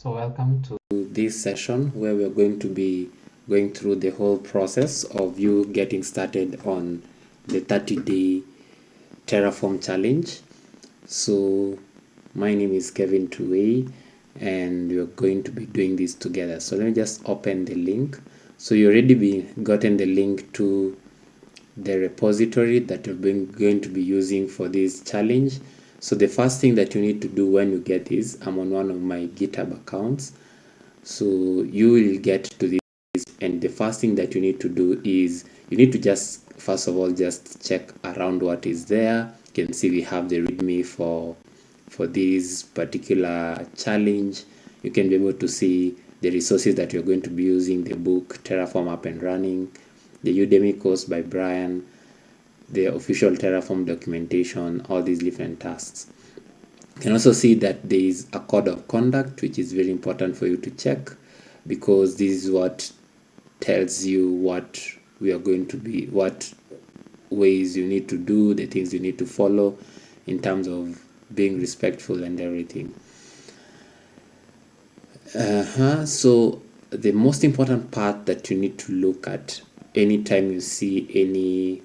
So welcome to this session where we're going to be going through the whole process of you getting started on the 30-day Terraform challenge. So my name is Kevin Tuwei and we're going to be doing this together. So let me just open the link. So you already gotten the link to the repository that you're going to be using for this challenge. So the first thing that you need to do when you get this, I'm on one of my GitHub accounts. So you will get to this, and the first thing that you need to do is you need to just first of all just check around what is there. You can see we have the README for this particular challenge. You can be able to see the resources that you're going to be using, the book Terraform Up and Running, the Udemy course by Brian, the official Terraform documentation, all these different tasks. You can also see that there is a code of conduct, which is very important for you to check, because this is what tells you what we are going to be, what ways you need to do, the things you need to follow in terms of being respectful and everything. So the most important part that you need to look at anytime you see any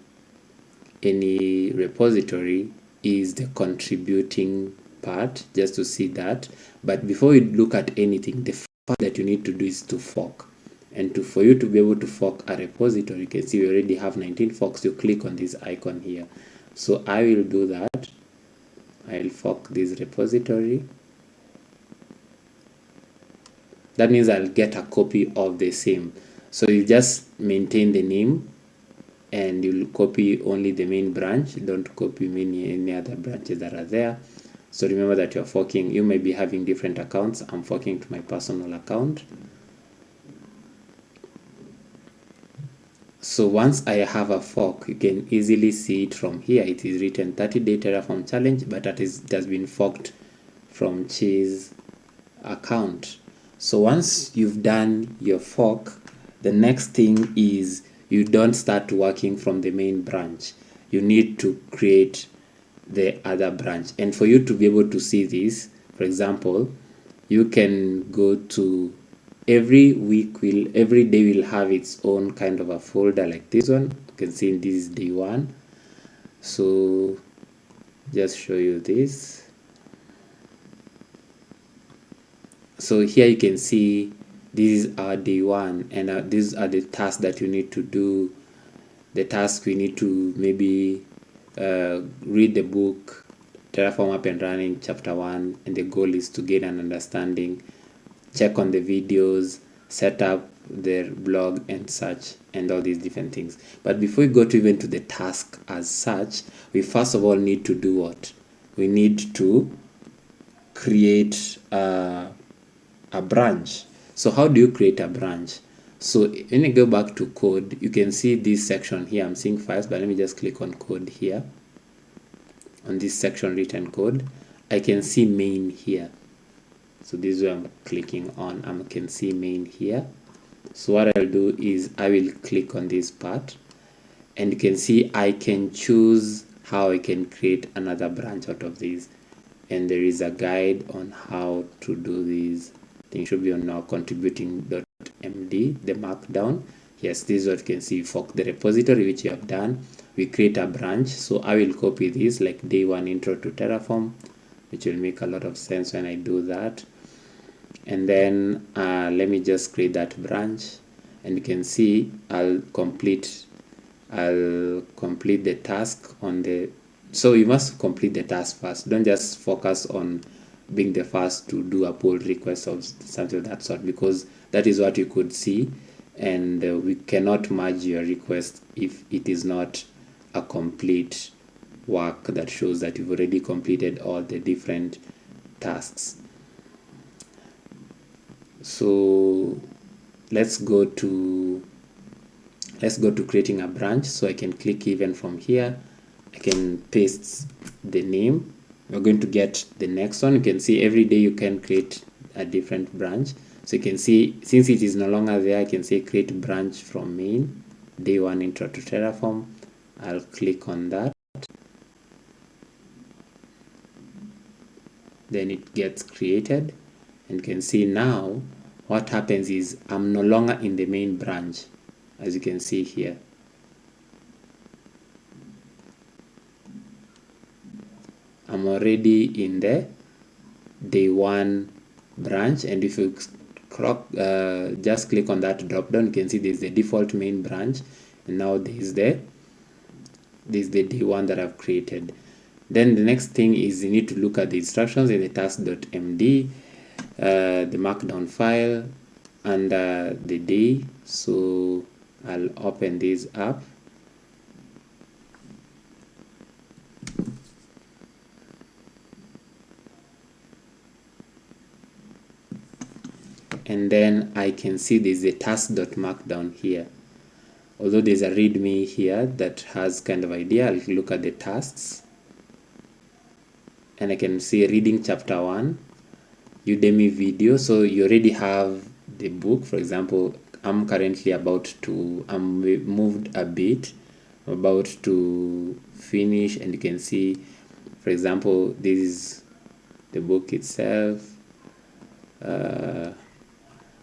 repository is the contributing part, just to see that. But before you look at anything, the first that you need to do is to fork. And for you to be able to fork a repository, you can see we already have 19 forks. You click on this icon here. So I will do that. I'll fork this repository. That means I'll get a copy of the same. So you just maintain the name and you'll copy only the main branch. Don't copy any other branches that are there. So remember that you're forking. You may be having different accounts. I'm forking to my personal account. So once I have a fork, you can easily see it from here. It is written 30-day Terraform challenge, but it has been forked from Cheese account. So once you've done your fork, the next thing is you don't start working from the main branch. You need to create the other branch. And for you to be able to see this, for example, you can go to every day will have its own kind of a folder like this one. You can see this is day 1. So just show you this. So here you can see this is our day 1, and these are the tasks that you need to do. The task we need to maybe read the book Terraform Up and Running chapter 1, and the goal is to gain an understanding, check on the videos, set up their blog and such, and all these different things. But before we go to even to the task as such, we first of all need to do what? We need to create a branch. So how do you create a branch? So when you go back to code, you can see this section here. I'm seeing files, but let me just click on code here. On this section written code, I can see main here. So this is where I'm clicking on. I can see main here. So what I'll do is I will click on this part, and you can see I can choose how I can create another branch out of this. And there is a guide on how to do this. Thing should be on our contributing.md, the markdown. Yes, this is what you can see. Fork the repository, which you have done. We create a branch. So I will copy this like day 1 intro to Terraform, which will make a lot of sense when I do that. And then let me just create that branch, and you can see I'll complete the task on the. So you must complete the task first. Don't just focus on being the first to do a pull request of something of that sort, because that is what you could see, and we cannot merge your request if it is not a complete work that shows that you've already completed all the different tasks. So let's go to creating a branch. So I can click even from here. I can paste the name. We're going to get the next one. You can see every day you can create a different branch. So you can see, since it is no longer there, I can say create branch from main, day 1 intro to Terraform. I'll click on that. Then it gets created. And you can see now what happens is I'm no longer in the main branch, as you can see here. I'm already in the day one branch, and if you just click on that drop down, you can see there's the default main branch, and now there's the day one that I've created. Then the next thing is you need to look at the instructions in the task.md, the markdown file, and the day. So I'll open this up. And then I can see there's a task.markdown here. Although there's a readme here that has kind of idea, I'll look at the tasks. And I can see reading chapter 1, Udemy video. So you already have the book. For example, I'm currently I'm moved a bit, about to finish, and you can see, for example, this is the book itself.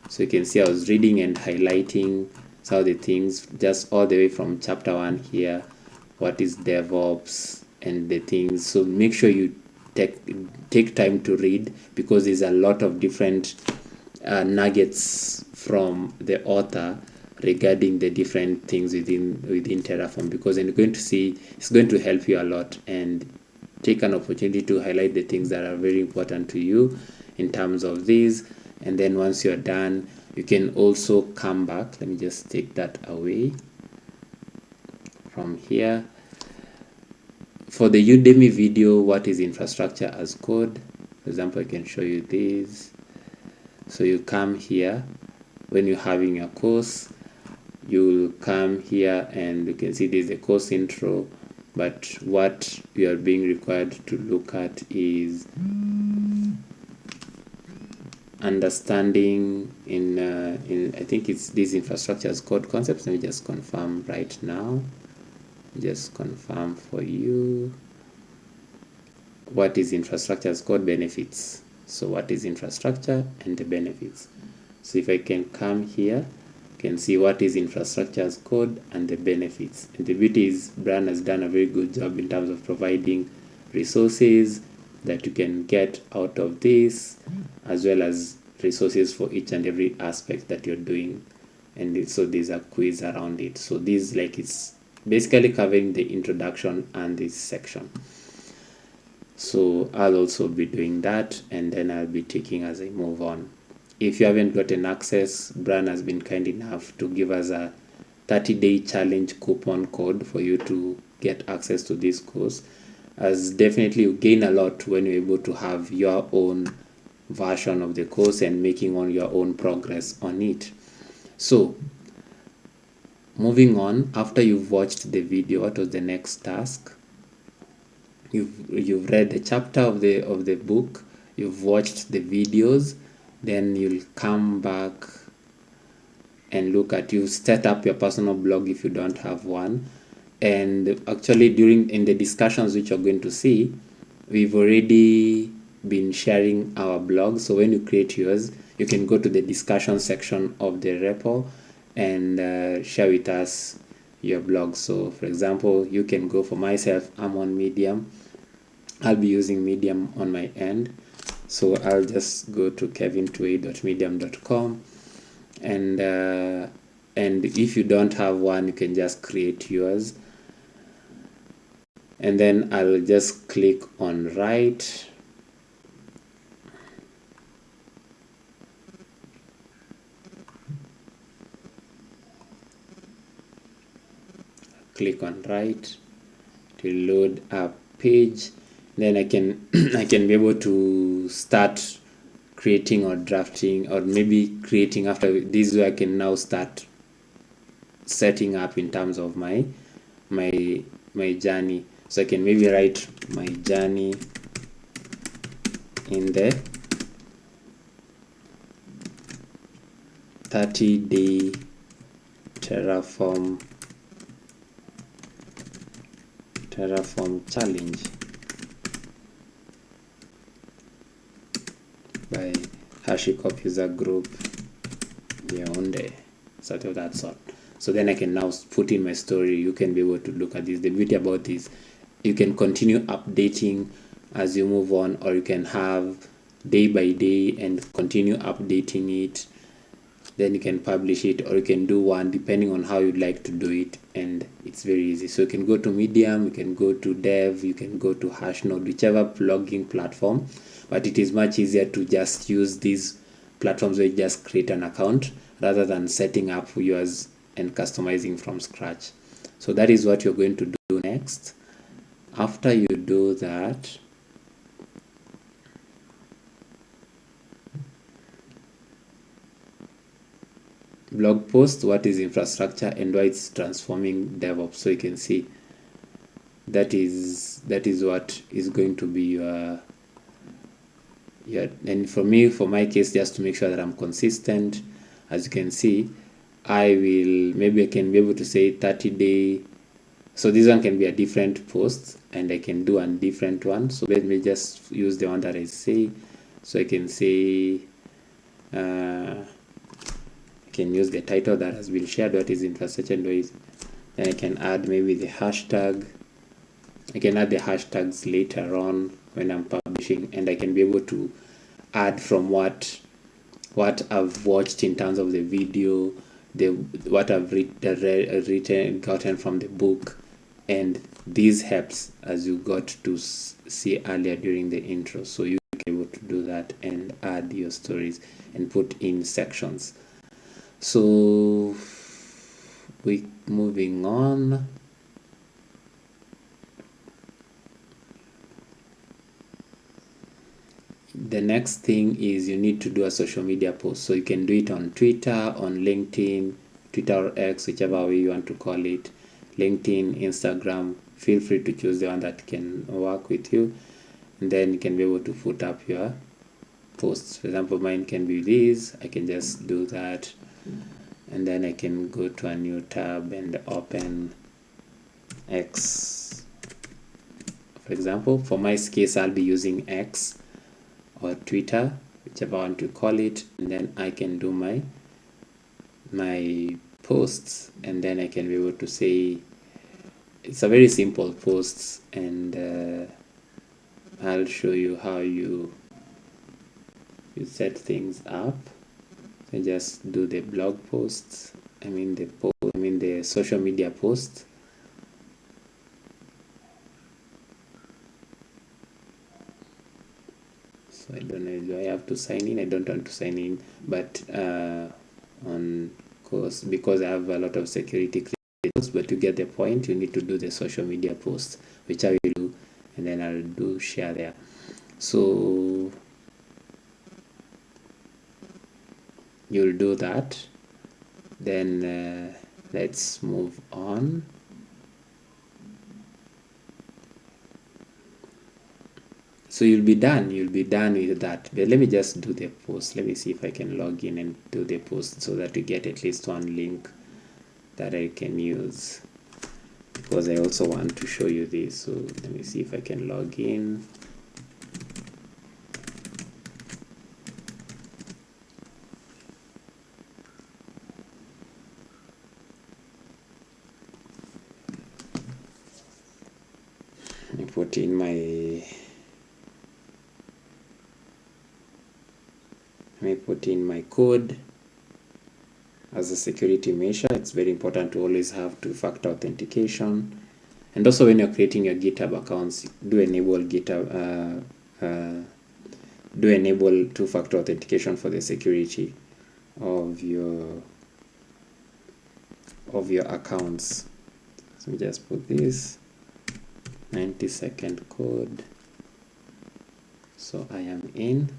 So you can see I was reading and highlighting some of the things just all the way from chapter 1 here, what is DevOps and the things. So make sure you take time to read, because there's a lot of different nuggets from the author regarding the different things within Terraform, because then you're going to see it's going to help you a lot. And take an opportunity to highlight the things that are very important to you in terms of these. And then once you're done, you can also come back. Let me just take that away from here. For the Udemy video, what is infrastructure as code? For example, I can show you this. So you come here when you're having a course, you'll come here and you can see there's a course intro, but what you are being required to look at is understanding in I think it's this infrastructure as code concepts. Let me just confirm right now. Just confirm for you. What is infrastructure as code? Benefits. So what is infrastructure and the benefits? So if I can come here, you can see what is infrastructure as code and the benefits. And the beauty is Brian has done a very good job in terms of providing resources that you can get out of this, as well as resources for each and every aspect that you're doing. And so there's a quiz around it. So this, like, it's basically covering the introduction and this section. So I'll also be doing that, and then I'll be taking as I move on. If you haven't gotten access, Brian has been kind enough to give us a 30-day challenge coupon code for you to get access to this course, as definitely you gain a lot when you're able to have your own version of the course and making on your own progress on it. So moving on, after you've watched the video, what was the next task? You've read the chapter of the book, you've watched the videos, then you'll come back and look at, you set up your personal blog if you don't have one. And actually in the discussions which you're going to see, we've already been sharing our blog. So when you create yours, you can go to the discussion section of the repo and share with us your blog. So for example, you can go, for myself, I'm on Medium. I'll be using Medium on my end. So I'll just go to kevin2a.medium.com, and if you don't have one, you can just create yours. And then I'll just click on write. Click on write. It will load a page. Then I can I can be able to start creating or drafting, or maybe creating after this way. I can now start setting up in terms of my journey. So I can maybe write my journey in the 30-day Terraform challenge by HashiCorp user group Yaounde, sort of that sort. So then I can now put in my story. You can be able to look at this. The beauty about this, you can continue updating as you move on, or you can have day by day and continue updating it. Then you can publish it, or you can do one depending on how you'd like to do it, and it's very easy. So you can go to Medium, you can go to Dev, you can go to Hashnode, whichever blogging platform, but it is much easier to just use these platforms where you just create an account rather than setting up yours and customizing from scratch. So that is what you're going to do next. After you do that, blog post, what is infrastructure and why it's transforming DevOps. So you can see that is what is going to be your and for me, for my case, just to make sure that I'm consistent, as you can see, I can be able to say 30-day. So this one can be a different post, and I can do a different one. So let me just use the one that I say. So I can say I can use the title that has been shared, what is infrastructure, and then I can add maybe the hashtag. I can add the hashtags later on when I'm publishing, and I can be able to add from what I've watched in terms of the video, what I've gotten from the book, and these helps as you got to see earlier during the intro. So you can be able to do that and add your stories and put in sections. So we moving on. The next thing is you need to do a social media post. So you can do it on Twitter, on LinkedIn, Twitter or X, whichever way you want to call it, LinkedIn, Instagram. Feel free to choose the one that can work with you, and then you can be able to put up your posts. For example, mine can be this. I can just do that, and then I can go to a new tab and open X. For example, for my case, I'll be using X or Twitter, whichever one to call it, and then I can do my posts, and then I can be able to say it's a very simple post, and I'll show you how you set things up. So just do the blog posts, the social media post. So I don't know, do I have to sign in? I don't want to sign in, but on course, because I have a lot of security credentials, but to get the point, you need to do the social media post, which I will do, and then I'll do share there. So you'll do that, then let's move on. So you'll be done with that. But let me just do the post. Let me see if I can log in and do the post so that we get at least one link that I can use, because I also want to show you this. So let me see if I can log in. Let me put in my code as a security measure. It's very important to always have two-factor authentication, and also when you're creating your GitHub accounts, do enable two-factor authentication for the security of your accounts. So just put this 90-second code. So I am in.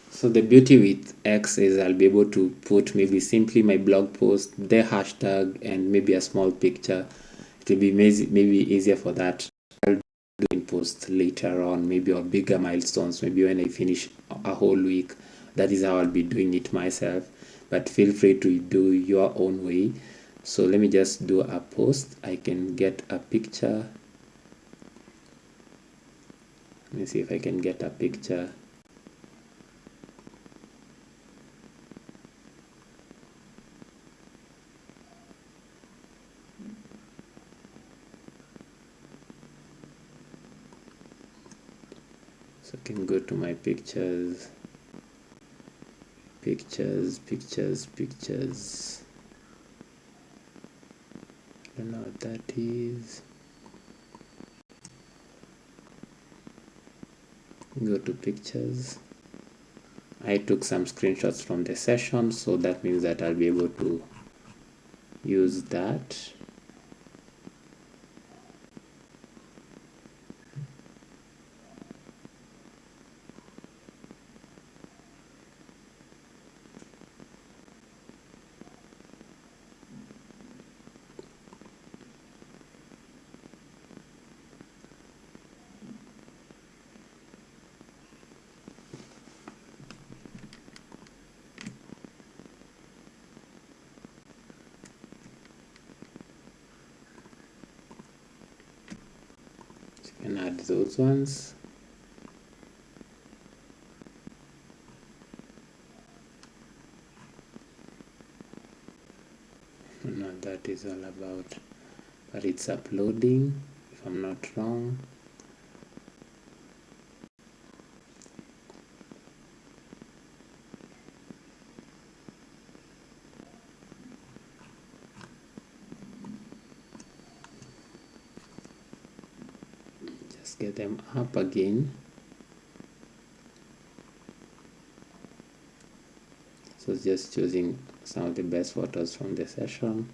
So the beauty with X is I'll be able to put maybe simply my blog post, the hashtag, and maybe a small picture. It will be maybe easier for that. I'll do post later on, maybe on bigger milestones, maybe when I finish a whole week. That is how I'll be doing it myself. But feel free to do your own way. So let me just do a post. I can get a picture. Let me see if I can get a picture. So I can go to my pictures. Pictures. I don't know what that is. Go to pictures. I took some screenshots from the session, so that means that I'll be able to use that. So you can add those ones. I don't know what that is all about, but it's uploading, if I'm not wrong. Just get them up again. So just choosing some of the best photos from the session.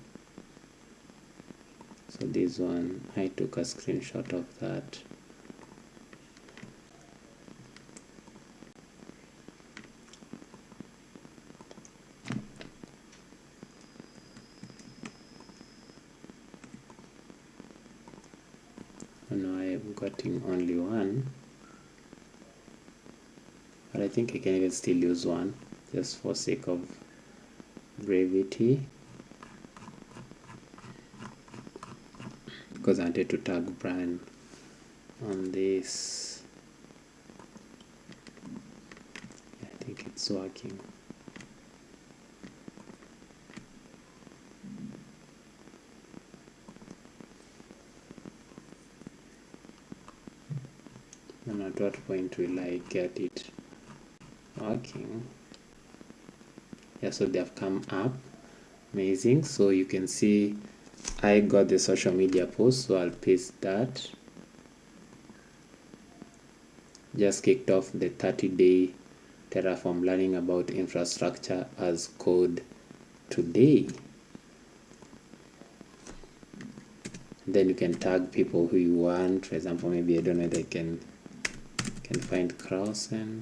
So this one, I took a screenshot of that. No, I am getting only one, but I think I can even still use one just for sake of brevity, because I wanted to tag Brian on this. I think it's working. And at what point will I get it working? Yeah, so they have come up. Amazing. So you can see I got the social media post, so I'll paste that. Just kicked off the 30-day Terraform learning about infrastructure as code today. Then you can tag people who you want. For example, maybe I don't know, they can find Krausen.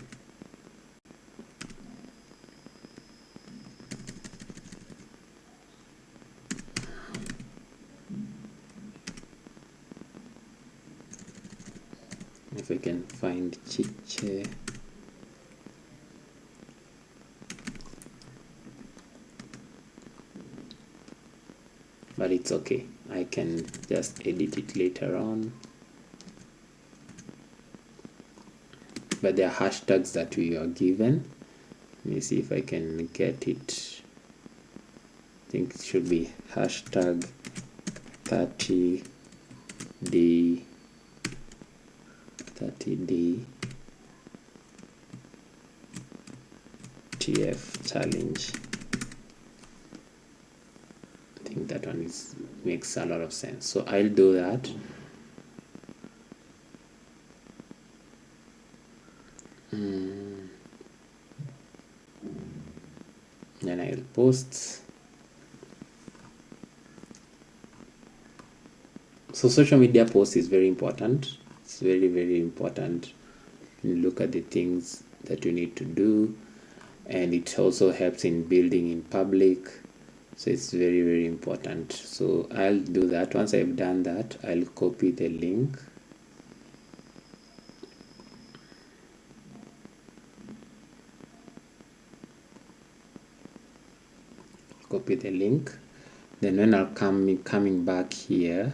If I can find Chiche. But it's okay. I can just edit it later on. But there are hashtags that we are given. Let me see if I can get it. I think it should be hashtag 30D TF challenge. I think that one makes a lot of sense. So I'll do that. Then I'll post. So social media post is very important. It's very, very important. You look at the things that you need to do, and it also helps in building in public. So it's very, very important. So I'll do that. Once I've done that, I'll copy the link. Copy the link, Then when I'll coming back here,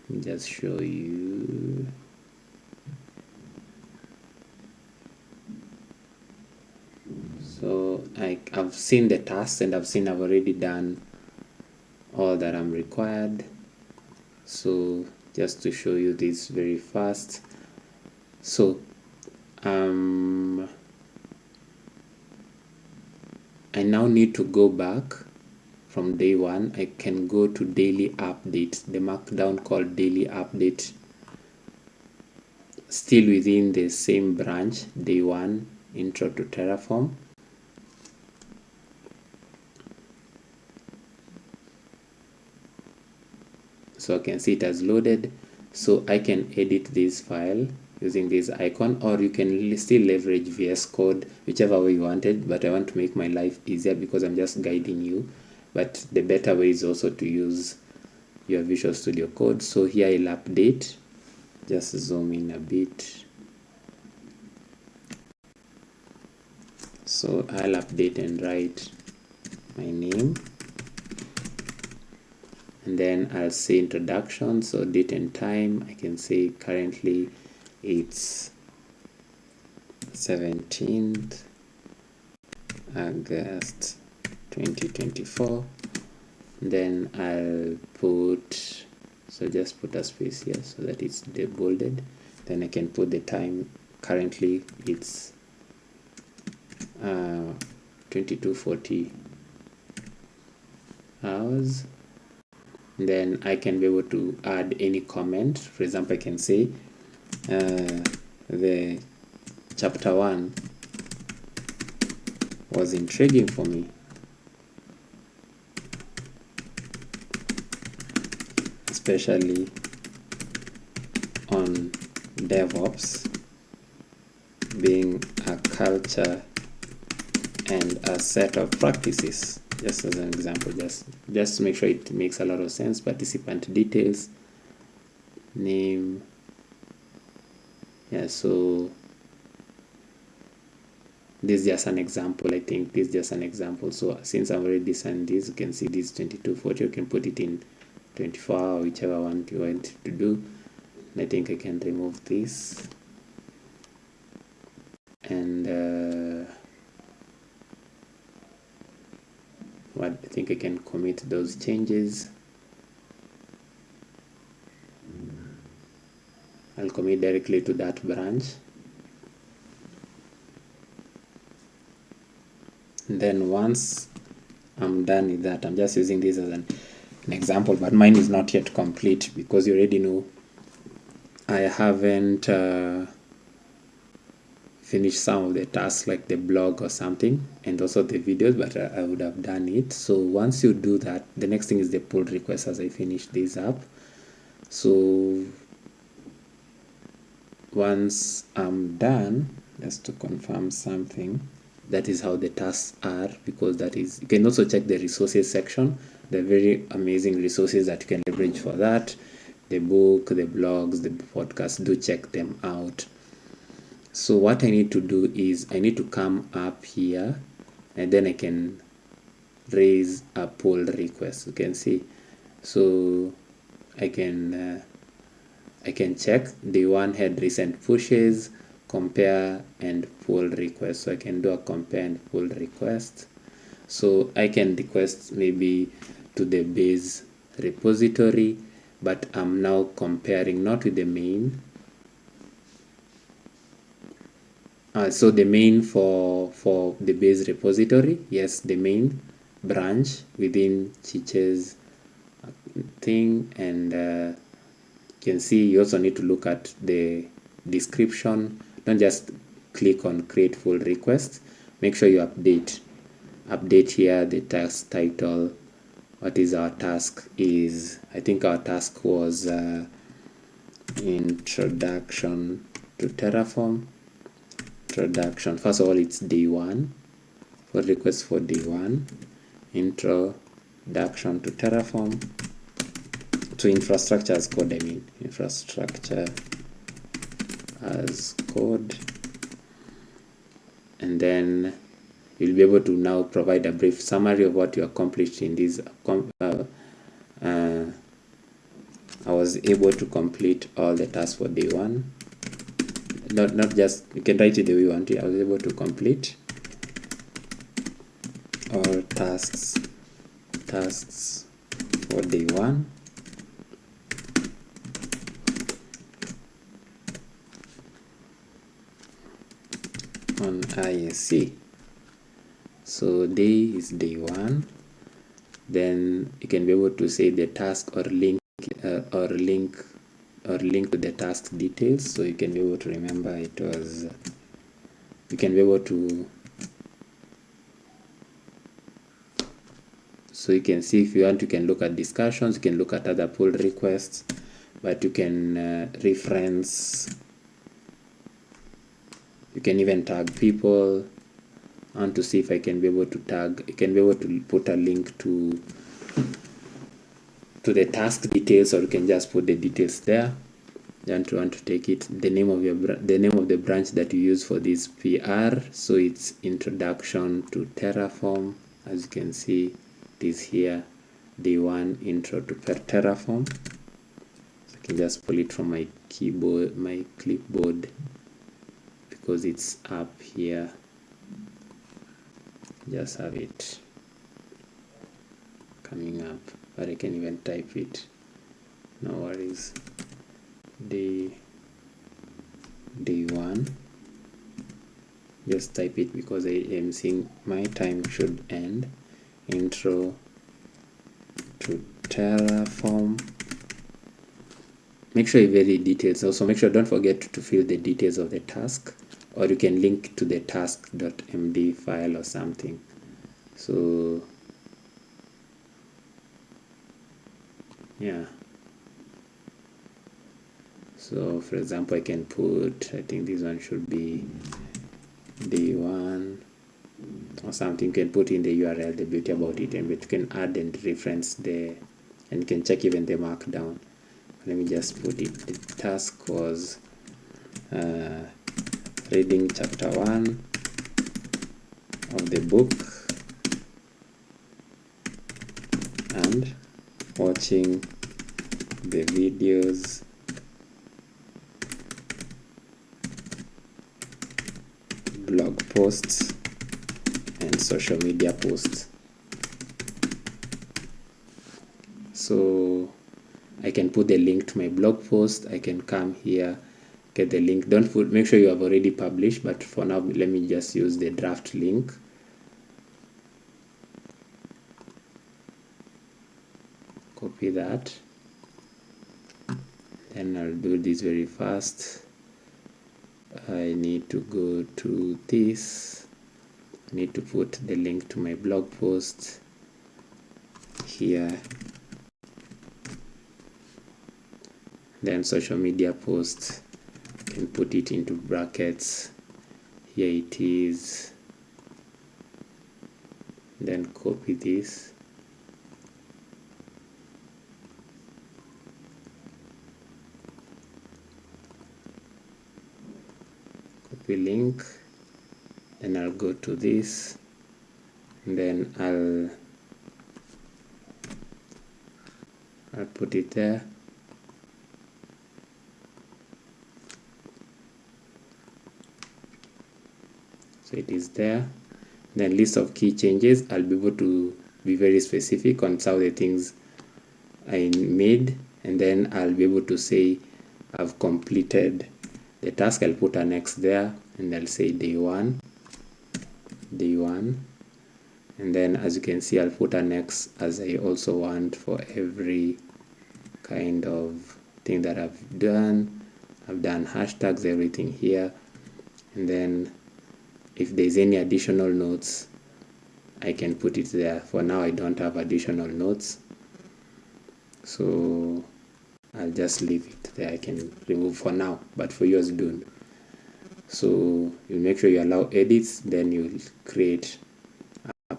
let me just show you. So I've seen the tasks, and I've already done all that I'm required. So just to show you this very fast, so I now need to go back from day one. I can go to daily update, the markdown called daily update, still within the same branch, day one, intro to Terraform. So I can see it has loaded. So I can edit this file using this icon, or you can still leverage VS Code, whichever way you wanted, but I want to make my life easier because I'm just guiding you. But the better way is also to use your Visual Studio Code. So here I'll update, just zoom in a bit. So I'll update and write my name, and then I'll say introduction. So date and time, I can say currently it's 17th August 2024. Then I'll put, so just put a space here so that it's bolded. Then I can put the time. Currently it's 22:40 hours. Then I can be able to add any comment. For example, I can say the chapter 1 was intriguing for me, especially on DevOps being a culture and a set of practices. Just as an example, just to make sure it makes a lot of sense. Participant details, name, yeah. So this is just an example. I think this is just an example. So since I've already designed this, you can see this 22:40. You can put it in 24 or whichever one you want to do. And I think I can remove this, and I think I can commit those changes. I'll commit directly to that branch. And then once I'm done with that, I'm just using this as an example, but mine is not yet complete because you already know I haven't finish some of the tasks like the blog or something, and also the videos, but I would have done it. So once you do that, the next thing is the pull request as I finish this up. So once I'm done, just to confirm something, that is how the tasks are, because that is, you can also check the resources section, the very amazing resources that you can leverage for that, the book, the blogs, the podcast. Do check them out. So what I need to do is I need to come up here, and then I can raise a pull request. You can see, so I can check the one had recent pushes, compare and pull request. So I can do a compare and pull request. So I can request maybe to the base repository, but I'm now comparing not with the main. So the main for the base repository, yes, the main branch within Chiche's thing, and you can see you also need to look at the description. Don't just click on create pull request. Make sure you update here the task title. What is our task is, I think our task was introduction to Terraform. Introduction. First of all, it's day 1. For request for day 1, introduction to Terraform, to infrastructure as code. I mean infrastructure as code, and then you'll be able to now provide a brief summary of what you accomplished in this. I was able to complete all the tasks for day one. Not just, you can write it the way you want it. I was able to complete all tasks for day one. On ISC. So day is day one. Then you can be able to say the task or link to the task details, so you can be able to remember it was, you can be able to, so you can see if you want, you can look at discussions, you can look at other pull requests, but you can reference, you can even tag people. I want to see if I can be able to tag, you can be able to put a link to the task details, or you can just put the details there. Then you want to take it, the name of the branch that you use for this PR, so it's introduction to Terraform. As you can see, it is here, day one, intro to Terraform. So I can just pull it from my keyboard, my clipboard, because it's up here. Just have it coming up, but I can even type it, no worries. Day one, just type it because I am seeing my time should end. Intro to Terraform. Make sure you very details. Also make sure, don't forget to fill the details of the task, or you can link to the task.md file or something. So yeah, so for example, I can put, I think this one should be day one or something. You can put in the URL, the beauty about it, and you can add and reference the, and you can check even the markdown. Let me just put it, the task was reading chapter 1 of the book and watching the videos blog posts and social media posts. So I can put the link to my blog post. I can come here, get the link. Make sure you have already published, but for now let me just use the draft link. Copy that, and I'll do this very fast. I need to go to this. I need to put the link to my blog post here, then social media post, I can put it into brackets. Here it is, then copy this, copy link, and I'll go to this, and then I'll put it there. So it is there. Then list of key changes, I'll be able to be very specific on some of the things I made, and then I'll be able to say I've completed the task. I'll put an X there, and I'll say day one, and then as you can see, I'll put an X as I also want for every kind of thing that I've done. I've done hashtags, everything here, and then if there's any additional notes, I can put it there. For now I don't have additional notes, so I'll just leave it there. I can remove for now, but for yours don't. So you make sure you allow edits, then you'll create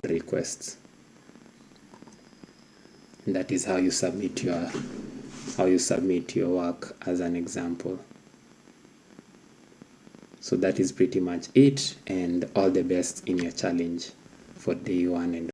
requests, and that is how you submit your work as an example. So that is pretty much it, and all the best in your challenge for day 1 and